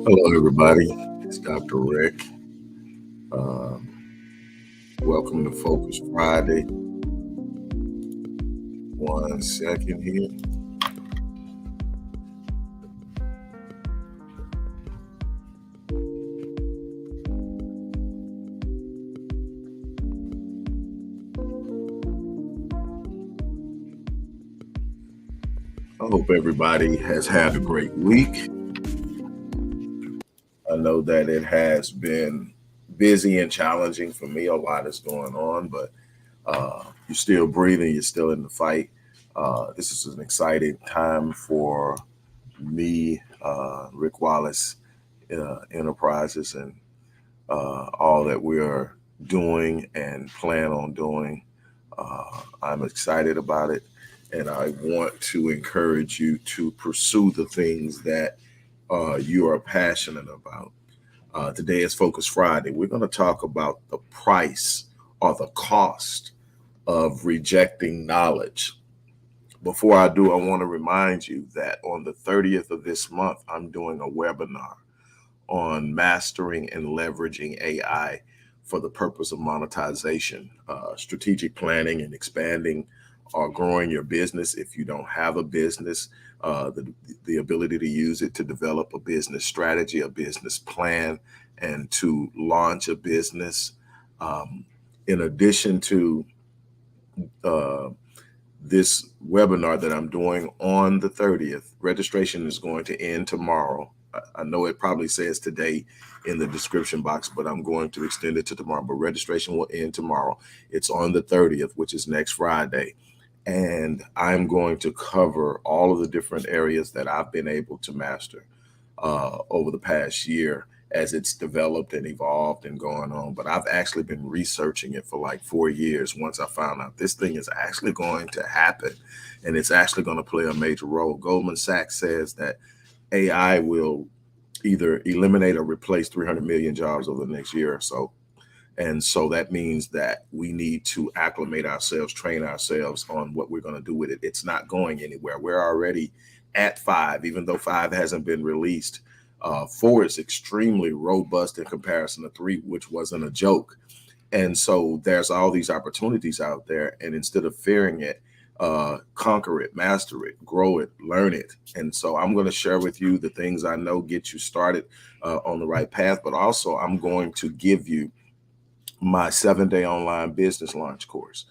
Hello, everybody. It's Dr. Rick. Welcome to Focus Friday. 1 second here. I hope everybody has had a great week. I know that it has been busy and challenging for me. A lot is going on, but you're still breathing, you're still in the fight. This is an exciting time for me, Rick Wallace Enterprises, and all that we are doing and plan on doing. I'm excited about it, and I want to encourage you to pursue the things that you are passionate about. Today is Focus Friday. We're going to talk about the price or the cost of rejecting knowledge. Before I do, I want to remind you that on the 30th of this month, I'm doing a webinar on mastering and leveraging AI for the purpose of monetization, strategic planning, and expanding or growing your business. If you don't have a business, the ability to use it to develop a business strategy, a business plan, and to launch a business. In addition to uh, this webinar that I'm doing on the 30th, registration is going to end tomorrow. I know it probably says today in the description box, but I'm going to extend it to tomorrow. But registration will end tomorrow. It's on the 30th, which is next Friday. And I'm going to cover all of the different areas that I've been able to master over the past year as it's developed and evolved and going on. But I've actually been researching it for like 4 years once I found out this thing is actually going to happen and it's actually going to play a major role. Goldman Sachs says that AI will either eliminate or replace 300 million jobs over the next year or so. And so that means that we need to acclimate ourselves, train ourselves on what we're going to do with it. It's not going anywhere. We're already at 5, even though 5 hasn't been released. 4 is extremely robust in comparison to 3, which wasn't a joke. And so there's all these opportunities out there. And instead of fearing it, conquer it, master it, grow it, learn it. And so I'm going to share with you the things I know get you started on the right path. But also, I'm going to give you my 7-day online business launch course,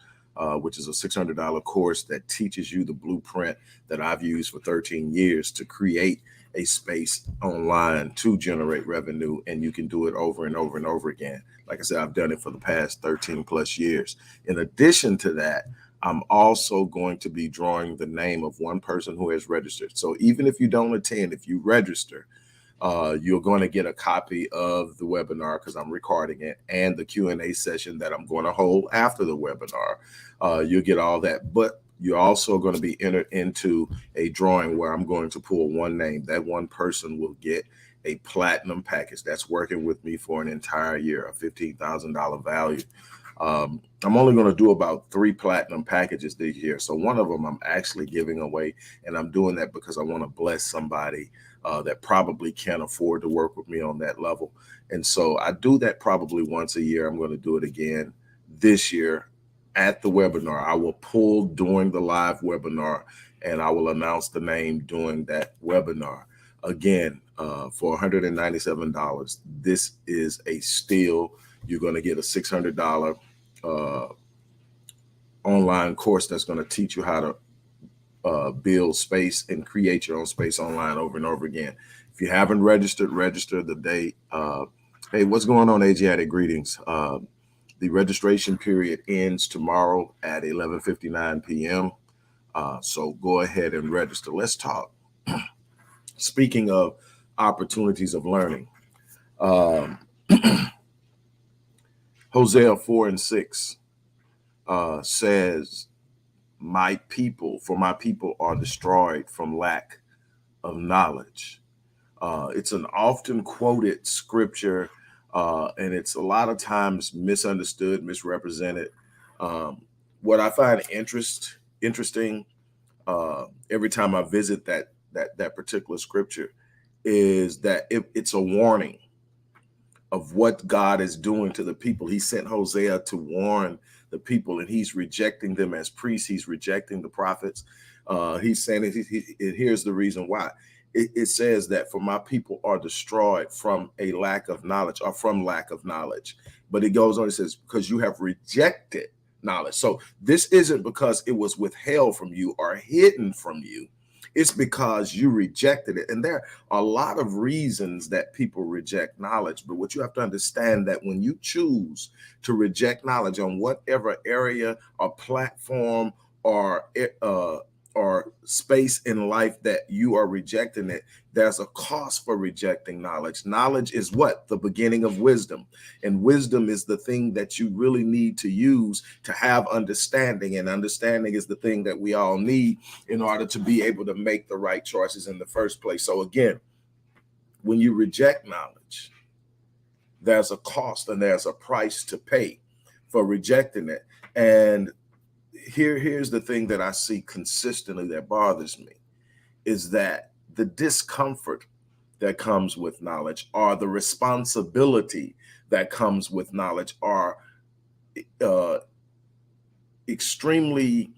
which is a $600 course that teaches you the blueprint that I've used for 13 years to create a space online to generate revenue. And you can do it over and over and over again. Like I said, I've done it for the past 13 plus years. In addition to that, I'm also going to be drawing the name of one person who has registered. So even if you don't attend, if you register, you're going to get a copy of the webinar because I'm recording it, and the Q&A session that I'm going to hold after the webinar. You'll get all that, but you're also going to be entered into a drawing where I'm going to pull one name. That one person will get a platinum package that's working with me for an entire year, a $15,000 value. I'm only going to do about 3 platinum packages this year. So one of them I'm actually giving away, and I'm doing that because I want to bless somebody that probably can't afford to work with me on that level. And so I do that probably once a year. I'm going to do it again this year at the webinar. I will pull during the live webinar, and I will announce the name during that webinar. Again, for $197, this is a steal. You're going to get a $600 online course that's going to teach you how to build space and create your own space online over and over again. If you haven't registered, register the day. Hey, what's going on, Asiatic Greetings? The registration period ends tomorrow at 11:59 p.m. So go ahead and register. Let's talk. Speaking of opportunities of learning, Hosea 4:6 says, my people are destroyed from lack of knowledge. It's an often quoted scripture, and it's a lot of times misunderstood, misrepresented. What I find interesting every time I visit that particular scripture is that it's a warning of what God is doing to the people. He sent Hosea to warn the people, and he's rejecting them as priests. He's rejecting the prophets. He's saying here's the reason why. It says that for my people are destroyed from a lack of knowledge, or from lack of knowledge. But it goes on, it says, because you have rejected knowledge. So this isn't because it was withheld from you or hidden from you. It's because you rejected it. And there are a lot of reasons that people reject knowledge. But what you have to understand, that when you choose to reject knowledge on whatever area or platform or space in life that you are rejecting it, there's a cost for rejecting knowledge. Knowledge is what? The beginning of wisdom. And wisdom is the thing that you really need to use to have understanding. And understanding is the thing that we all need in order to be able to make the right choices in the first place. So again, when you reject knowledge, there's a cost and there's a price to pay for rejecting it. And here's the thing that I see consistently that bothers me, is that the discomfort that comes with knowledge, or the responsibility that comes with knowledge, are extremely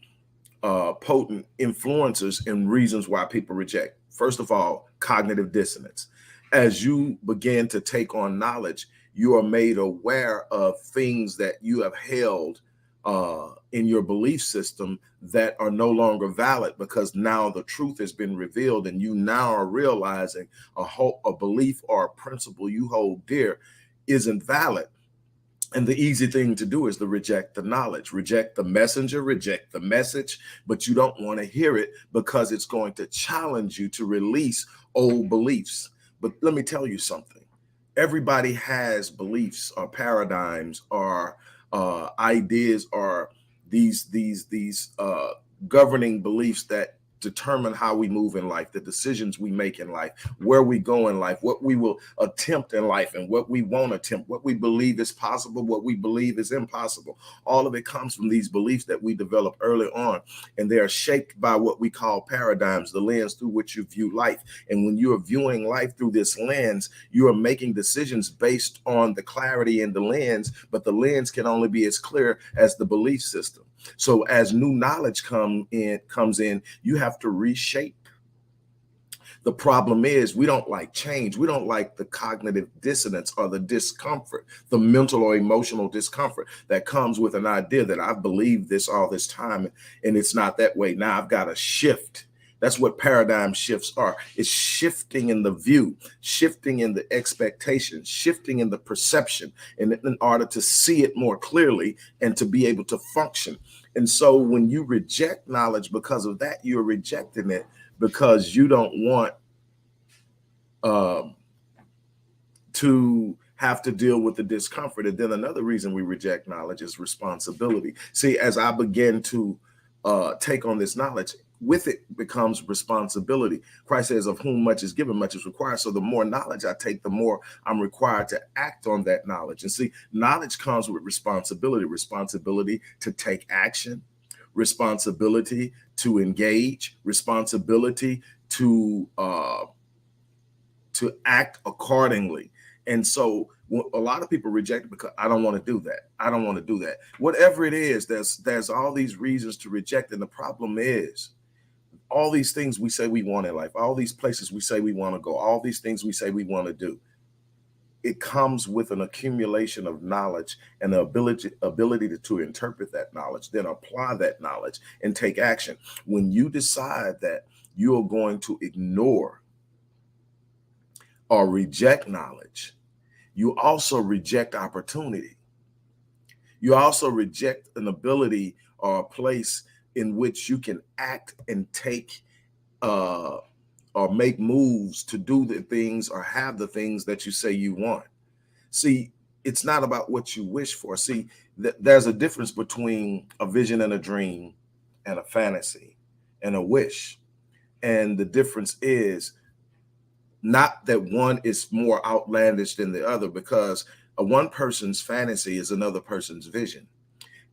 potent influencers and reasons why people reject. First of all, cognitive dissonance. As you begin to take on knowledge, you are made aware of things that you have held in your belief system that are no longer valid, because now the truth has been revealed, and you now are realizing a belief or a principle you hold dear isn't valid. And the easy thing to do is to reject the knowledge, reject the messenger, reject the message, but you don't want to hear it because it's going to challenge you to release old beliefs. But let me tell you something. Everybody has beliefs or paradigms or ideas, or these governing beliefs that determine how we move in life, the decisions we make in life, where we go in life, what we will attempt in life, and what we won't attempt, what we believe is possible, what we believe is impossible. All of it comes from these beliefs that we develop early on, and they are shaped by what we call paradigms, the lens through which you view life. And when you are viewing life through this lens, you are making decisions based on the clarity in the lens, but the lens can only be as clear as the belief system. So as new knowledge comes in, you have to reshape. The problem is we don't like change. We don't like the cognitive dissonance or the discomfort, the mental or emotional discomfort that comes with an idea that I've believed this all this time and it's not that way. Now I've got to shift. That's what paradigm shifts are. It's shifting in the view, shifting in the expectation, shifting in the perception, in order to see it more clearly and to be able to function. And so when you reject knowledge because of that, you're rejecting it because you don't want to have to deal with the discomfort. And then another reason we reject knowledge is responsibility. See, as I begin to take on this knowledge, with it becomes responsibility. Christ says, of whom much is given, much is required. So the more knowledge I take, the more I'm required to act on that knowledge. And see, knowledge comes with responsibility to take action, responsibility to engage, responsibility to act accordingly. And so a lot of people reject it because I don't want to do that. I don't want to do that. Whatever it is, there's all these reasons to reject. And the problem is, all these things we say we want in life, all these places we say we want to go, all these things we say we want to do, it comes with an accumulation of knowledge and the ability to interpret that knowledge, then apply that knowledge and take action. When you decide that you are going to ignore or reject knowledge, you also reject opportunity. You also reject an ability or a place in which you can act and take or make moves to do the things or have the things that you say you want. See, it's not about what you wish for. See, there's a difference between a vision and a dream and a fantasy and a wish. And the difference is not that one is more outlandish than the other, because one person's fantasy is another person's vision.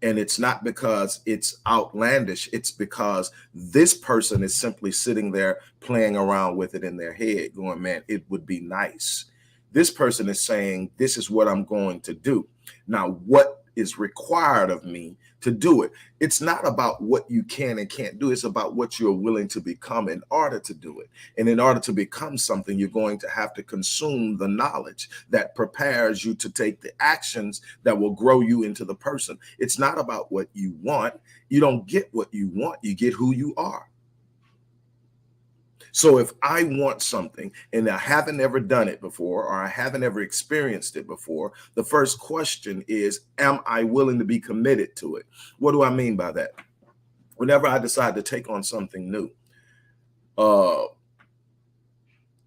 And it's not because it's outlandish. It's because this person is simply sitting there playing around with it in their head, going, man, it would be nice. This person is saying, this is what I'm going to do. Now, what is required of me to do it? It's not about what you can and can't do. It's about what you're willing to become in order to do it. And in order to become something, you're going to have to consume the knowledge that prepares you to take the actions that will grow you into the person. It's not about what you want. You don't get what you want. You get who you are. So if I want something and I haven't ever done it before, or I haven't ever experienced it before, the first question is, am I willing to be committed to it? What do I mean by that? Whenever I decide to take on something new,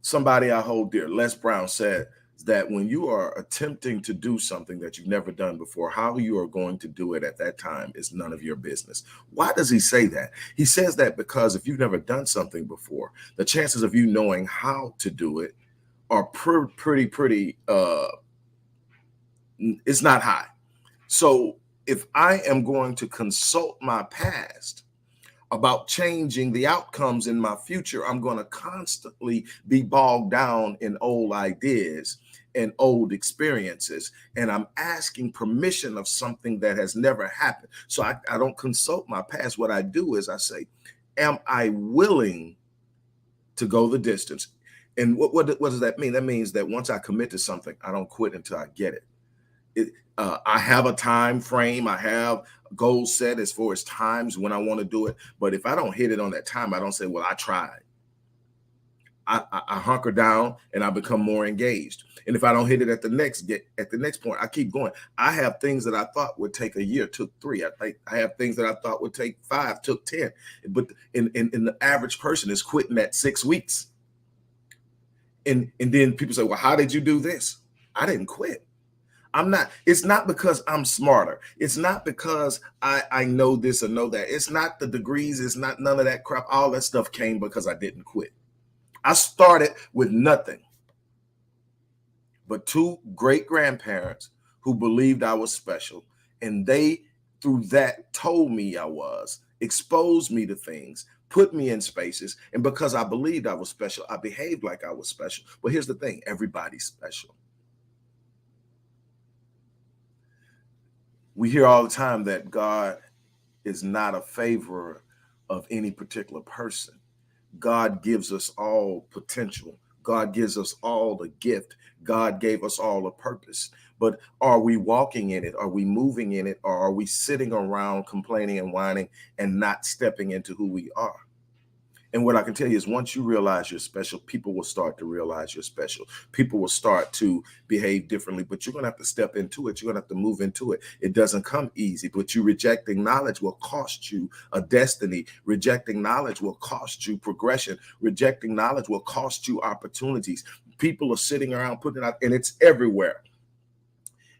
somebody I hold dear, Les Brown, said that when you are attempting to do something that you've never done before, how you are going to do it at that time is none of your business. Why does he say that? He says that because if you've never done something before, the chances of you knowing how to do it are pretty, it's not high. So if I am going to consult my past about changing the outcomes in my future, I'm going to constantly be bogged down in old ideas and old experiences. And I'm asking permission of something that has never happened. So I don't consult my past. What I do is I say, am I willing to go the distance? And what does that mean? That means that once I commit to something, I don't quit until I get it. I have a time frame. I have goals set as far as times when I want to do it. But if I don't hit it on that time, I don't say, well, I tried. I hunker down and I become more engaged. And if I don't hit it at the next point, I keep going. I have things that I thought would take a year, took 3. I have things that I thought would take 5, took 10. But in the average person is quitting at 6 weeks. And then people say, well, how did you do this? I didn't quit. It's not because I'm smarter. It's not because I know this or know that. It's not the degrees. It's not none of that crap. All that stuff came because I didn't quit. I started with nothing but 2 great grandparents who believed I was special. And they, through that, told me I was, exposed me to things, put me in spaces. And because I believed I was special, I behaved like I was special. But here's the thing, everybody's special. We hear all the time that God is not a favorer of any particular person. God gives us all potential. God gives us all the gift. God gave us all a purpose. But are we walking in it? Are we moving in it? Or are we sitting around complaining and whining and not stepping into who we are? And what I can tell you is once you realize you're special, people will start to realize you're special. People will start to behave differently, but you're going to have to step into it. You're going to have to move into it. It doesn't come easy, but you rejecting knowledge will cost you a destiny. Rejecting knowledge will cost you progression. Rejecting knowledge will cost you opportunities. People are sitting around putting it out, and it's everywhere.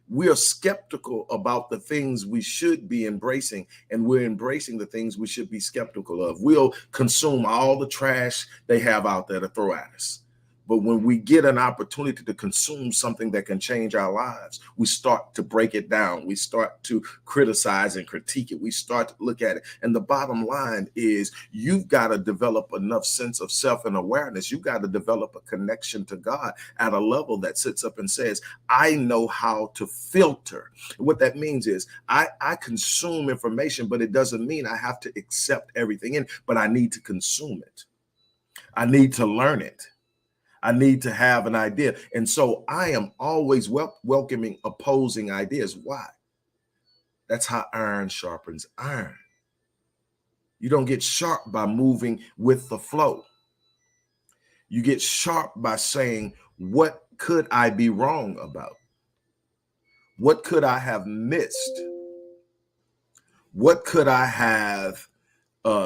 We are skeptical about the things we should be embracing, and we're embracing the things we should be skeptical of. We'll consume all the trash they have out there to throw at us. But when we get an opportunity to consume something that can change our lives, we start to break it down. We start to criticize and critique it. We start to look at it. And the bottom line is you've got to develop enough sense of self and awareness. You've got to develop a connection to God at a level that sits up and says, I know how to filter. What that means is I consume information, but it doesn't mean I have to accept everything in, but I need to consume it. I need to learn it. I need to have an idea. And so I am always welcoming opposing ideas. Why? That's how iron sharpens iron. You don't get sharp by moving with the flow. You get sharp by saying, what could I be wrong about? What could I have missed? What could I have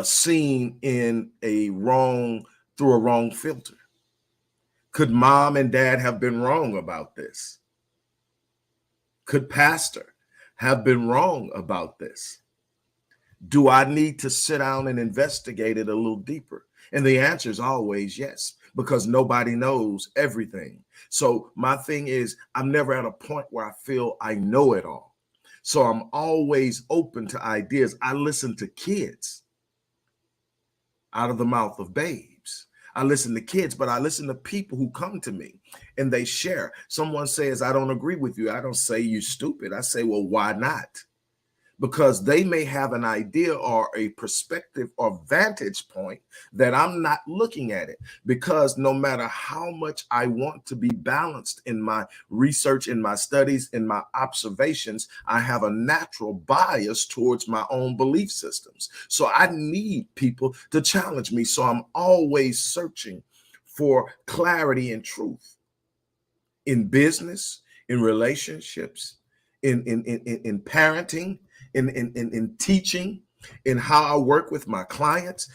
seen in through a wrong filter? Could mom and dad have been wrong about this? Could pastor have been wrong about this? Do I need to sit down and investigate it a little deeper? And the answer is always yes, because nobody knows everything. So my thing is, I'm never at a point where I feel I know it all. So I'm always open to ideas. I listen to kids out of the mouth of babes. I listen to kids, but I listen to people who come to me and they share. Someone says, I don't agree with you. I don't say you stupid. I say, well, why not? Because they may have an idea or a perspective or vantage point that I'm not looking at it. Because no matter how much I want to be balanced in my research, in my studies, in my observations, I have a natural bias towards my own belief systems. So I need people to challenge me. So I'm always searching for clarity and truth in business, in relationships, in parenting, in teaching, in how I work with my clients.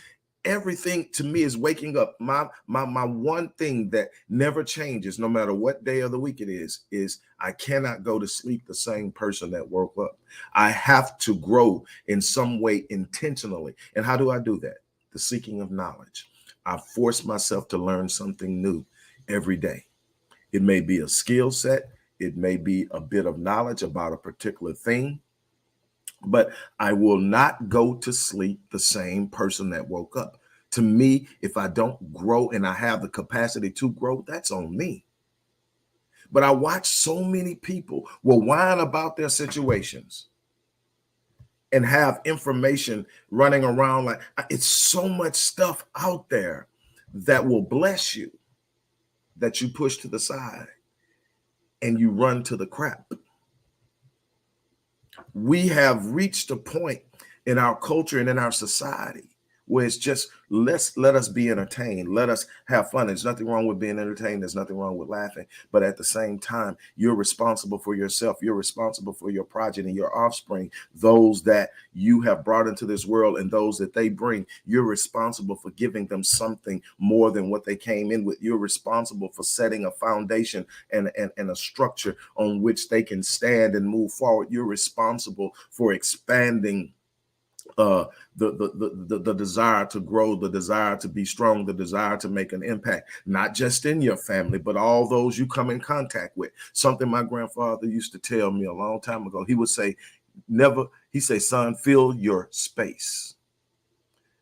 Everything to me is waking up. My one thing that never changes, no matter what day of the week it is I cannot go to sleep the same person that woke up. I have to grow in some way intentionally. And how do I do that? The seeking of knowledge. I force myself to learn something new every day. It may be a skill set. It may be a bit of knowledge about a particular thing, but I will not go to sleep the same person that woke up. To me, if I don't grow and I have the capacity to grow, that's on me. But I watch so many people will whine about their situations and have information running around like it's so much stuff out there that will bless you that you push to the side and you run to the crap. We have reached a point in our culture and in our society where it's just let us be entertained. Let us have fun. There's nothing wrong with being entertained. There's nothing wrong with laughing. But at the same time, you're responsible for yourself. You're responsible for your progeny, your offspring, those that you have brought into this world and those that they bring. You're responsible for giving them something more than what they came in with. You're responsible for setting a foundation and a structure on which they can stand and move forward. You're responsible for expanding the desire to grow, the desire to be strong, the desire to make an impact, not just in your family, but all those you come in contact with. Something my grandfather used to tell me a long time ago. He would say, he said, son, fill your space.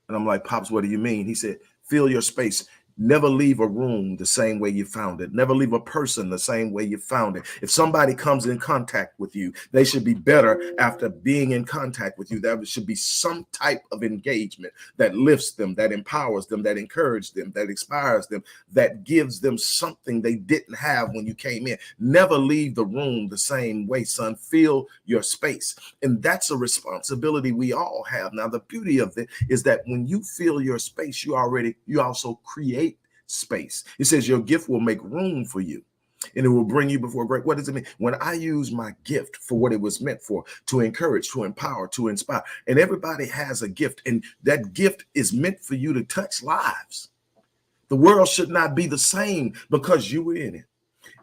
And I'm like, Pops, what do you mean? He said, fill your space. Never leave a room the same way you found it. Never leave a person the same way you found it. If somebody comes in contact with you, they should be better after being in contact with you. There should be some type of engagement that lifts them, that empowers them, that encourages them, that inspires them, that gives them something they didn't have when you came in. Never leave the room the same way, son. Fill your space. And that's a responsibility we all have. Now, the beauty of it is that when you fill your space, you also create space. It says your gift will make room for you and it will bring you before great. What does it mean? When I use my gift for what it was meant for, to encourage, to empower, to inspire, and everybody has a gift, and that gift is meant for you to touch lives. The world should not be the same because you were in it.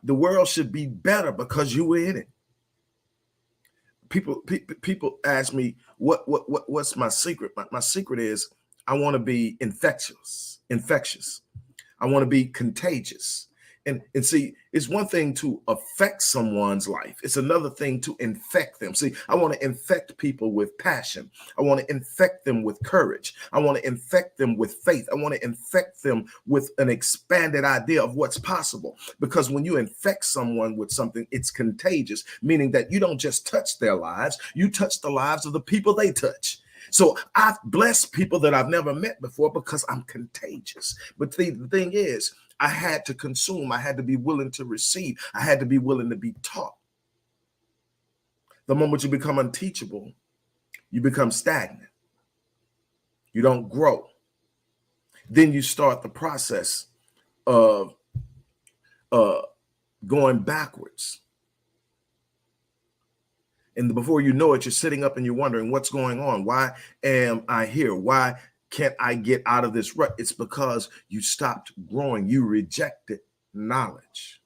The world should be better because you were in it. People ask me what's my secret. My secret is I want to be infectious. I want to be contagious. And see, it's one thing to affect someone's life. It's another thing to infect them. See, I want to infect people with passion. I want to infect them with courage. I want to infect them with faith. I want to infect them with an expanded idea of what's possible. Because when you infect someone with something, it's contagious, meaning that you don't just touch their lives, you touch the lives of the people they touch. So I've blessed people that I've never met before because I'm contagious. But the thing is, I had to consume. I had to be willing to receive. I had to be willing to be taught. The moment you become unteachable, you become stagnant. You don't grow. Then you start the process of going backwards. And before you know it, you're sitting up and you're wondering what's going on. Why am I here? Why can't I get out of this rut? It's because you stopped growing. You rejected knowledge.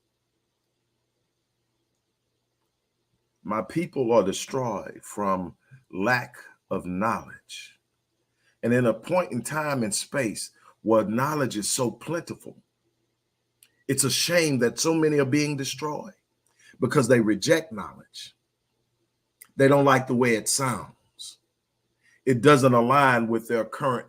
My people are destroyed from lack of knowledge. And in a point in time and space where knowledge is so plentiful, it's a shame that so many are being destroyed because they reject knowledge. They don't like the way it sounds. It doesn't align with their current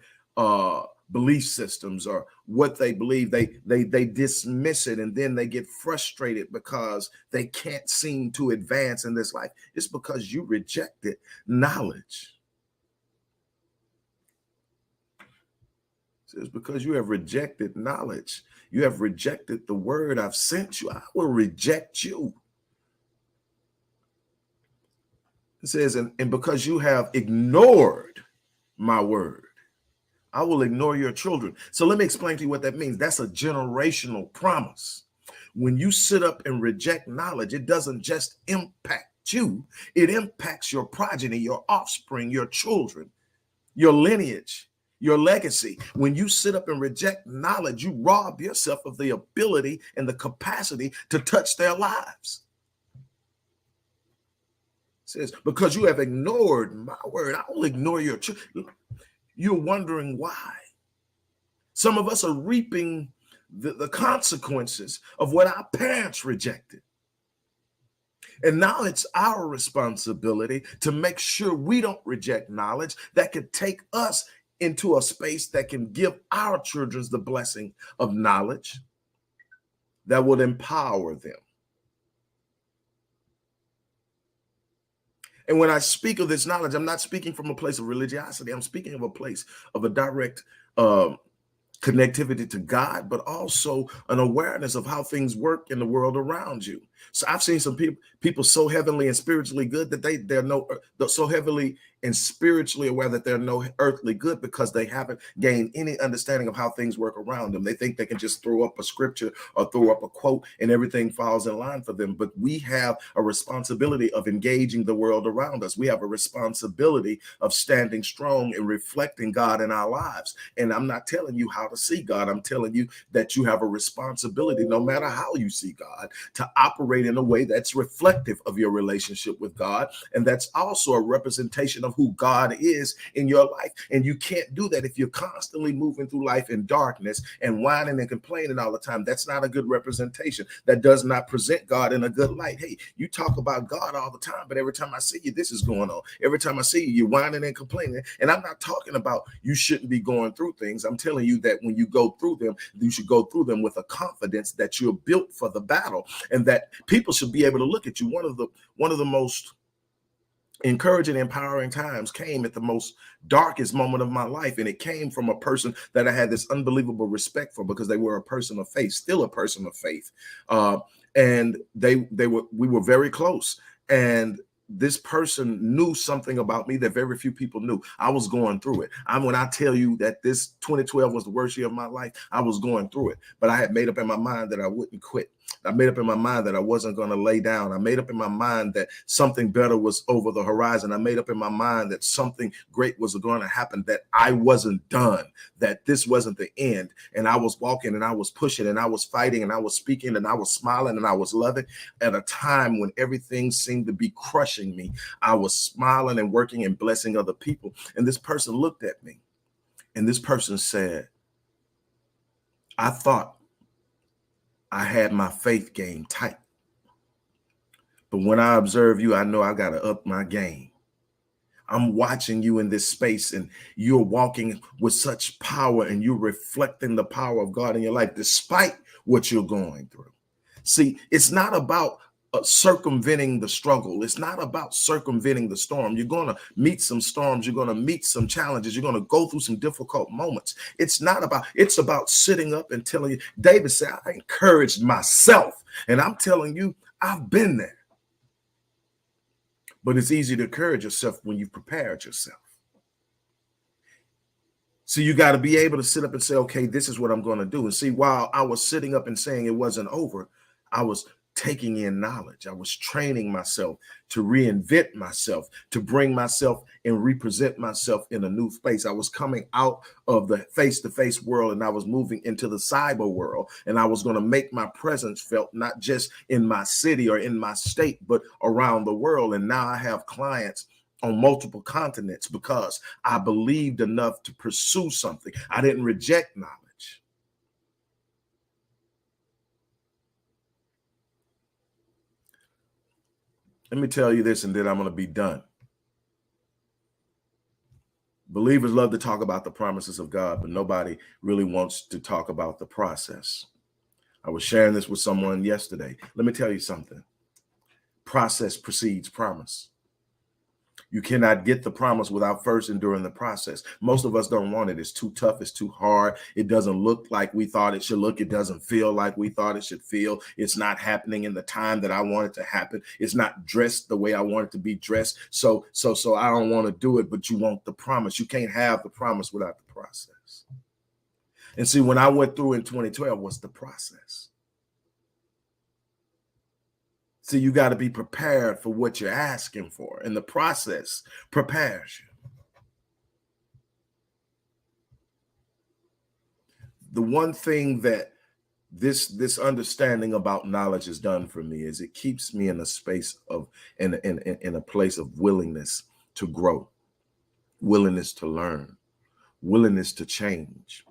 belief systems or what they believe. They dismiss it, and then they get frustrated because they can't seem to advance in this life. It's because you rejected knowledge. It's because you have rejected knowledge. You have rejected the word I've sent you. I will reject you. It says, and because you have ignored my word, I will ignore your children. So let me explain to you what that means. That's a generational promise. When you sit up and reject knowledge, it doesn't just impact you, it impacts your progeny, your offspring, your children, your lineage, your legacy. When you sit up and reject knowledge, you rob yourself of the ability and the capacity to touch their lives. It says, because you have ignored my word, I will ignore your children. You're wondering why. Some of us are reaping the consequences of what our parents rejected. And now it's our responsibility to make sure we don't reject knowledge that could take us into a space that can give our children the blessing of knowledge that will empower them. And when I speak of this knowledge, I'm not speaking from a place of religiosity. I'm speaking of a place of a direct connectivity to God, but also an awareness of how things work in the world around you. So I've seen some people so heavenly and spiritually good that they're so heavily and spiritually aware that they're no earthly good because they haven't gained any understanding of how things work around them. They think they can just throw up a scripture or throw up a quote and everything falls in line for them. But we have a responsibility of engaging the world around us. We have a responsibility of standing strong and reflecting God in our lives. And I'm not telling you how to see God. I'm telling you that you have a responsibility, no matter how you see God, to operate in a way that's reflective of your relationship with God. And that's also a representation of who God is in your life. And you can't do that if you're constantly moving through life in darkness and whining and complaining all the time. That's not a good representation. That does not present God in a good light. Hey, you talk about God all the time, but every time I see you, this is going on. Every time I see you, you're whining and complaining. And I'm not talking about you shouldn't be going through things. I'm telling you that when you go through them, you should go through them with a confidence that you're built for the battle and that people should be able to look at you. One of the most encouraging, empowering times came at the most darkest moment of my life. And it came from a person that I had this unbelievable respect for because they were a person of faith, still a person of faith. And we were very close. And this person knew something about me that very few people knew. I was going through it. When I tell you that this 2012 was the worst year of my life, I was going through it. But I had made up in my mind that I wouldn't quit. I made up in my mind that I wasn't going to lay down. I made up in my mind that something better was over the horizon. I made up in my mind that something great was going to happen, that I wasn't done, that this wasn't the end. And I was walking and I was pushing and I was fighting and I was speaking and I was smiling and I was loving at a time when everything seemed to be crushing me. I was smiling and working and blessing other people. And this person looked at me and this person said, I thought I had my faith game tight. But when I observe you, I know I got to up my game. I'm watching you in this space and you're walking with such power and you're reflecting the power of God in your life, despite what you're going through. See, it's not about circumventing the struggle. It's not about circumventing the storm. You're going to meet some storms. You're going to meet some challenges. You're going to go through some difficult moments. It's about sitting up and telling you. David said, I encouraged myself. And I'm telling you, I've been there. But it's easy to encourage yourself when you've prepared yourself. So you got to be able to sit up and say, okay, this is what I'm going to do. And see, while I was sitting up and saying it wasn't over, I was taking in knowledge. I was training myself to reinvent myself, to bring myself and represent myself in a new space. I was coming out of the face-to-face world and I was moving into the cyber world. And I was going to make my presence felt not just in my city or in my state, but around the world. And now I have clients on multiple continents because I believed enough to pursue something. I didn't reject knowledge. Let me tell you this, and then I'm going to be done. Believers love to talk about the promises of God, but nobody really wants to talk about the process. I was sharing this with someone yesterday. Let me tell you something. Process precedes promise. You cannot get the promise without first enduring the process. Most of us don't want it. It's too tough. It's too hard. It doesn't look like we thought it should look. It doesn't feel like we thought it should feel. It's not happening in the time that I want it to happen. It's not dressed the way I want it to be dressed. So I don't want to do it, but you want the promise. You can't have the promise without the process. And see, when I went through in 2012, what's the process? See, you got to be prepared for what you're asking for, and the process prepares you. The one thing that this understanding about knowledge has done for me is it keeps me in a space of in a place of willingness to grow, willingness to learn, willingness to change,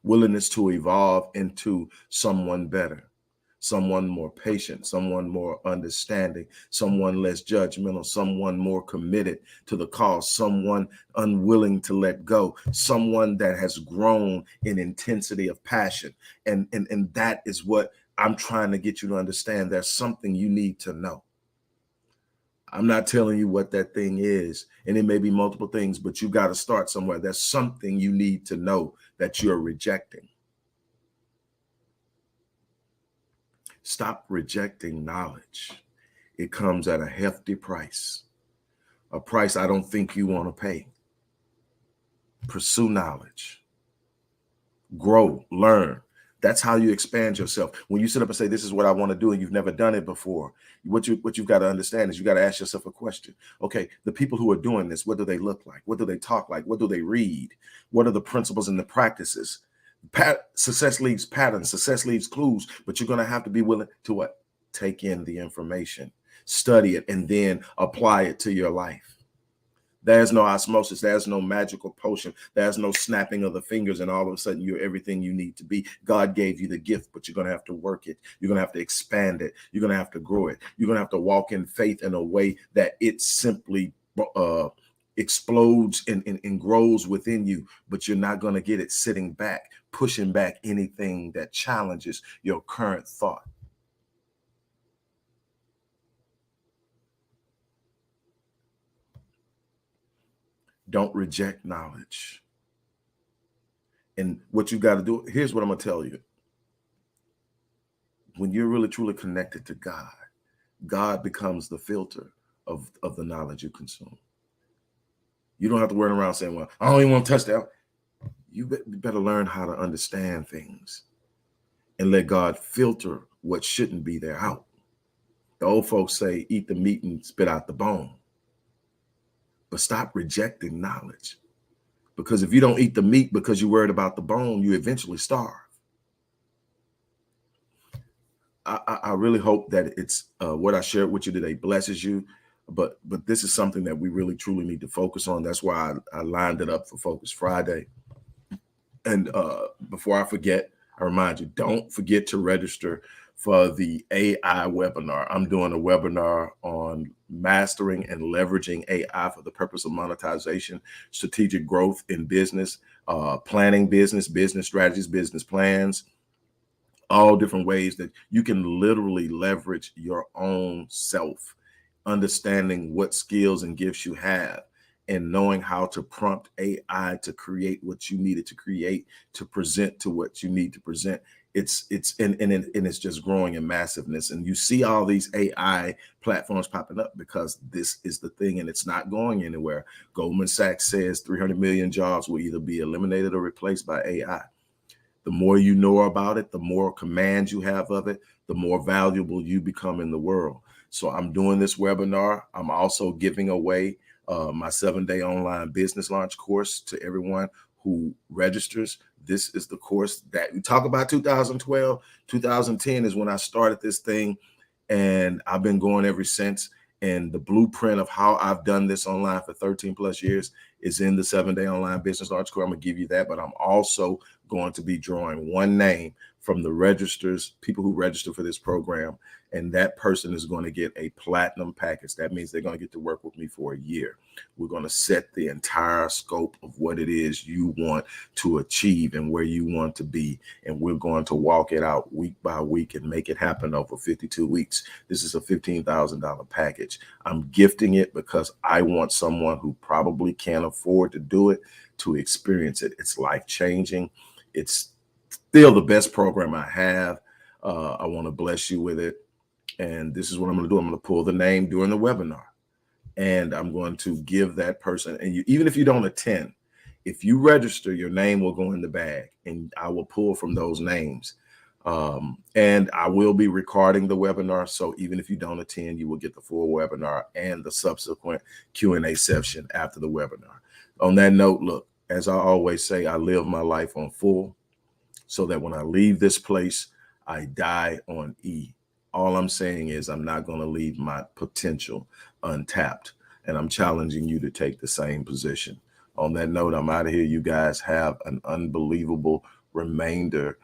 willingness to evolve into someone better, someone more patient, someone more understanding, someone less judgmental, someone more committed to the cause, someone unwilling to let go, someone that has grown in intensity of passion. And that is what I'm trying to get you to understand. There's something you need to know. I'm not telling you what that thing is, and it may be multiple things, but you got to start somewhere. There's something you need to know that you're rejecting. Stop rejecting knowledge. It comes at a hefty price, a price I don't think you want to pay. Pursue knowledge, grow, learn. That's how you expand yourself. When you sit up and say, this is what I want to do, and you've never done it before, what you've got to understand is you got to ask yourself a question. Okay, the people who are doing this, what do they look like? What do they talk like? What do they read? What are the principles and the practices? Success leaves patterns, success leaves clues, but you're going to have to be willing to what? Take in the information, study it, and then apply it to your life. There's no osmosis. There's no magical potion. There's no snapping of the fingers and all of a sudden you're everything you need to be. God gave you the gift, but you're going to have to work it. You're going to have to expand it. You're going to have to grow it. You're going to have to walk in faith in a way that it simply explodes and grows within you, but you're not going to get it sitting back, pushing back anything that challenges your current thought. Don't reject knowledge. And what you got to do, here's what I'm going to tell you. When you're really truly connected to God, God becomes the filter of the knowledge you consume. You don't have to run around saying, well, I don't even want to touch that. You better learn how to understand things and let God filter what shouldn't be there out. The old folks say, eat the meat and spit out the bone. But stop rejecting knowledge. Because if you don't eat the meat because you're worried about the bone, you eventually starve. I really hope that it's what I shared with you today blesses you. But this is something that we really truly need to focus on. That's why I lined it up for Focus Friday. And before I forget, I remind you, don't forget to register for the AI webinar. I'm doing a webinar on mastering and leveraging AI for the purpose of monetization, strategic growth in business, planning business strategies, business plans, all different ways that you can literally leverage your own self, understanding what skills and gifts you have, and knowing how to prompt AI to create what you needed to create, to present to what you need to present. It's just growing in massiveness. And you see all these AI platforms popping up because this is the thing, and it's not going anywhere. Goldman Sachs says 300 million jobs will either be eliminated or replaced by AI. The more you know about it, the more commands you have of it, the more valuable you become in the world. So I'm doing this webinar. I'm also giving away my 7-day online business launch course to everyone who registers. This is the course that we talk about. 2012, 2010 is when I started this thing, and I've been going ever since. And the blueprint of how I've done this online for 13 plus years is in the 7-day online business launch course. I'm gonna give you that, but I'm also going to be drawing one name from the registers, people who register for this program, and that person is going to get a platinum package. That means they're going to get to work with me for a year. We're going to set the entire scope of what it is you want to achieve and where you want to be. And we're going to walk it out week by week and make it happen over 52 weeks. This is a $15,000 package. I'm gifting it because I want someone who probably can't afford to do it to experience it. It's life-changing. It's still the best program I have. I want to bless you with it. And this is what I'm going to do. I'm going to pull the name during the webinar. And I'm going to give that person, and you, even if you don't attend, if you register, your name will go in the bag, and I will pull from those names. And I will be recording the webinar. So even if you don't attend, you will get the full webinar and the subsequent Q&A session after the webinar. On that note, look, as I always say, I live my life on full so that when I leave this place, I die on E. All I'm saying is I'm not going to leave my potential untapped. And I'm challenging you to take the same position. On that note, I'm out of here. You guys have an unbelievable remainder